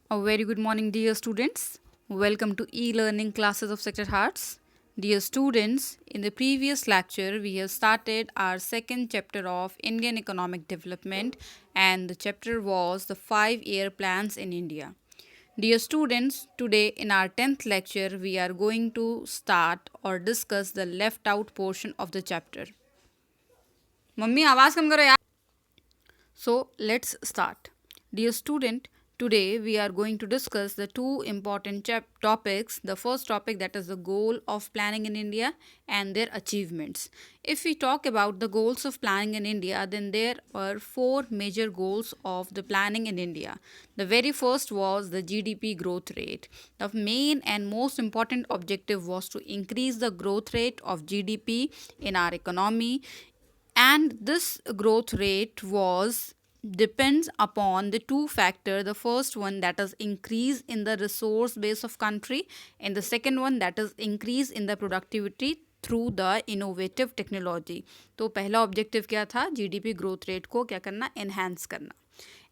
A very good morning, dear students. Welcome to e-learning classes of Sacred Hearts. Dear students, in the previous lecture, we have started our second chapter of Indian economic development, and the chapter was the 5-year plans in India. Dear students, today in our 10th lecture, we are going to start or discuss the left out portion of the chapter. Mummy आवाज़ कम करो यार. So let's start. Dear student, today we are going to discuss the two important topics. The first topic, that is the goal of planning in India and their achievements. If we talk about the goals of planning in India, then there were four major goals of the planning in India. The very first was the GDP growth rate. The main and most important objective was to increase the growth rate of GDP in our economy, and this growth rate was depends upon the two factor. The first one, that is increase in the resource base of country, and the second one, that is increase in the productivity through the innovative technology. तो पहला objective क्या था? GDP growth rate को क्या करना? Enhance करना.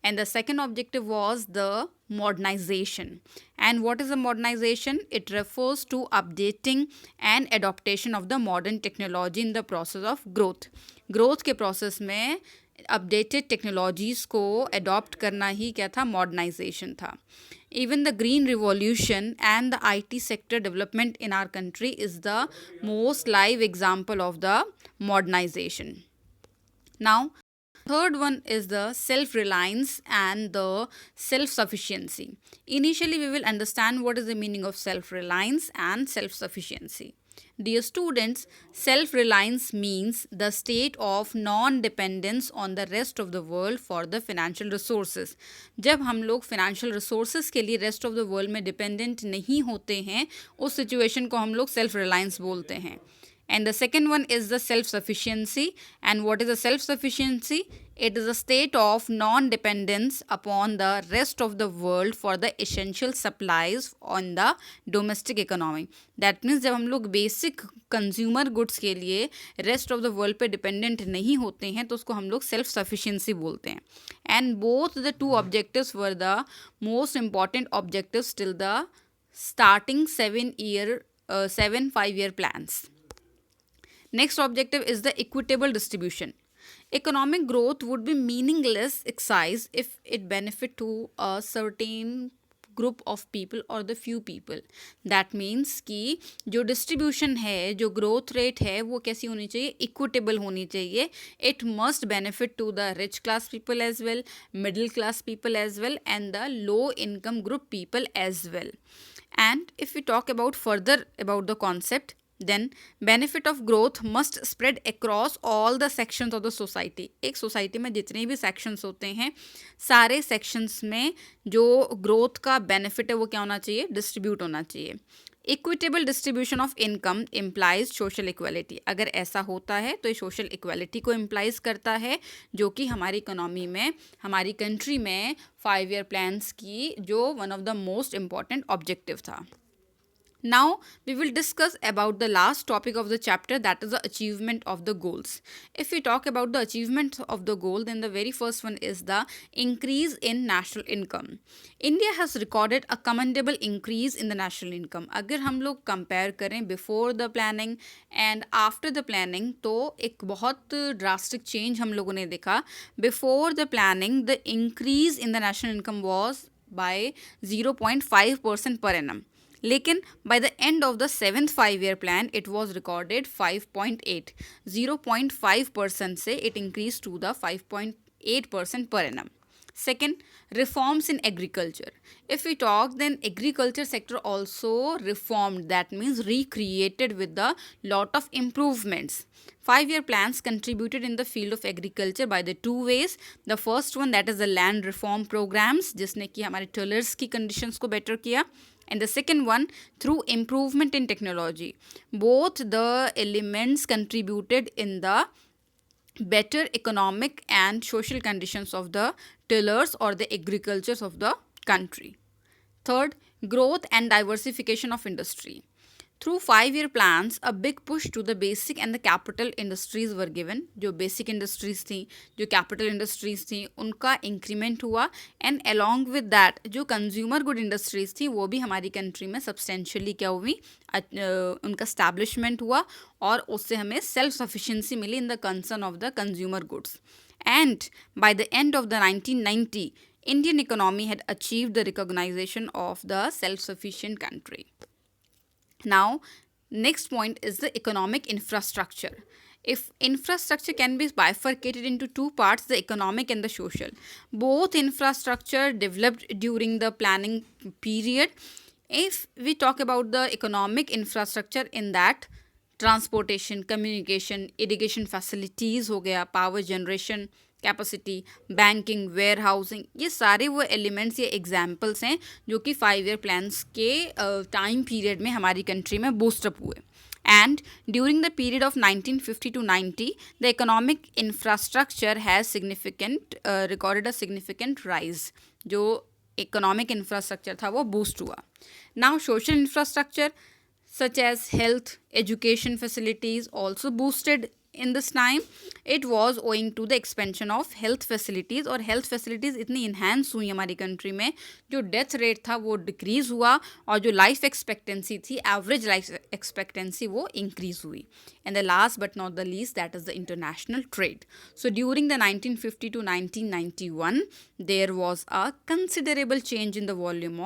And the second objective was the modernization. And what is the modernization? It refers to updating and adaptation of the modern technology in the process of growth. Growth के process में updated technologies को adopt करना ही क्या था? Modernization था. Even the green revolution and the IT sector development in our country is the most live example of the modernization. Now, third one is the self-reliance and the self-sufficiency. Initially, we will understand what is the meaning of self-reliance and self-sufficiency. Dear students, self-reliance means the state of non-dependence on the rest of the world for the financial resources. जब हम लोग financial resources के लिए rest of the world में dependent नहीं होते हैं, उस situation को हम लोग self-reliance बोलते हैं. And the second one is the self-sufficiency. And what is the self-sufficiency? It is a state of non-dependence upon the rest of the world for the essential supplies on the domestic economy. That means जब हम लोग basic consumer goods के लिए rest of the world पे dependent नहीं होते हैं, तो उसको हम लोग self-sufficiency बोलते हैं. And both the two objectives were the most important objectives till the starting 7 5-year plans. Next objective is the equitable distribution. Economic growth would be meaningless exercise if it benefit to a certain group of people or the few people. That means कि जो distribution है, जो growth rate है, वो कैसी होनी चाहिए? Equitable होनी चाहिए. It must benefit to the rich class people as well, middle class people as well, and the low income group people as well. And if we talk about further about the concept, then benefit of growth must spread across all the sections of the society. एक society में जितने भी sections होते हैं, सारे sections में जो growth का benefit है वो क्या होना चाहिए? Distribute होना चाहिए. Equitable distribution of income implies social equality. अगर ऐसा होता है तो ये social equality को implies करता है, जो कि हमारी economy में, हमारी country में 5-year plans की जो one of the most important objective था. Now we will discuss about the last topic of the chapter, that is the achievement of the goals. If we talk about the achievement of the goal, then the very first one is the increase in national income. India has recorded a commendable increase in the national income. अगर हम लोग compare करें before the planning and after the planning, तो एक बहुत drastic change हम लोगों ने देखा. Before the planning, the increase in the national income was by 0.5% per annum. लेकिन by the end of the 7th 5-year plan, it was recorded 5.8. 0.5% से it increased to the 5.8% per annum. Second, reforms in agriculture. If we talk, then agriculture sector also reformed. That means recreated with the lot of improvements. 5-year plans contributed in the field of agriculture by the two ways. The first one, that is the land reform programs, जिसने कि हमारे tillers की conditions को better किया. And the second one, through improvement in technology. Both the elements contributed in the better economic and social conditions of the tillers or the agricultures of the country. Third, growth and diversification of industry. Through 5-year plans, a big push to the basic and the capital industries were given. जो basic industries थी, जो capital industries थी, उनका increment हुआ, and along with that जो consumer good industries थी वो भी हमारी country में substantially क्या हुई, उनका establishment हुआ, और उससे हमें self sufficiency मिली in the concern of the consumer goods. And by the end of the 1990, Indian economy had achieved the recognition of the self-sufficient country. Now, next point is the economic infrastructure. If infrastructure can be bifurcated into two parts, the economic and the social. Both infrastructure developed during the planning period. If we talk about the economic infrastructure in that, transportation, communication, irrigation facilities हो गया, power generation capacity, banking, warehousing, ये सारे वो elements, ये examples हैं जो कि 5-year plans के टाइम पीरियड में हमारी कंट्री में बूस्टअप हुए. And during the period of 1950 to 90, the economic infrastructure has recorded a significant rise. जो economic infrastructure था वो boost हुआ. Now social infrastructure such as health, education facilities also boosted in this time. It was owing to the expansion of health facilities, और health facilities इतनी enhance हुई हमारी country में, जो death rate था वो decrease हुआ, और जो life expectancy थी, average life expectancy वो increase हुई. And the last but not the least, that is the international trade. So during the 1950 to 1991, there was a considerable change in the volume,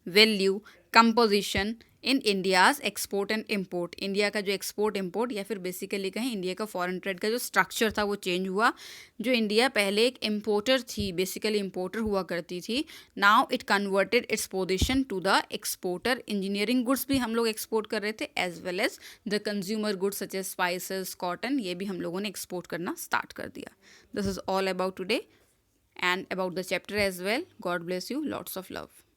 value, composition in India's export and import. India का जो export import या फिर basically कहें India का foreign trade का जो structure था वो चेंज हुआ. जो इंडिया पहले एक इम्पोर्टर थी, बेसिकली इम्पोर्टर हुआ करती थी, now it converted its position to the exporter. Engineering goods भी हम लोग एक्सपोर्ट कर रहे थे, as well as the consumer goods such as spices, cotton, ये भी हम लोगों ने एक्सपोर्ट करना स्टार्ट कर दिया. This is all about today and about the chapter as well. God bless you. Lots of love.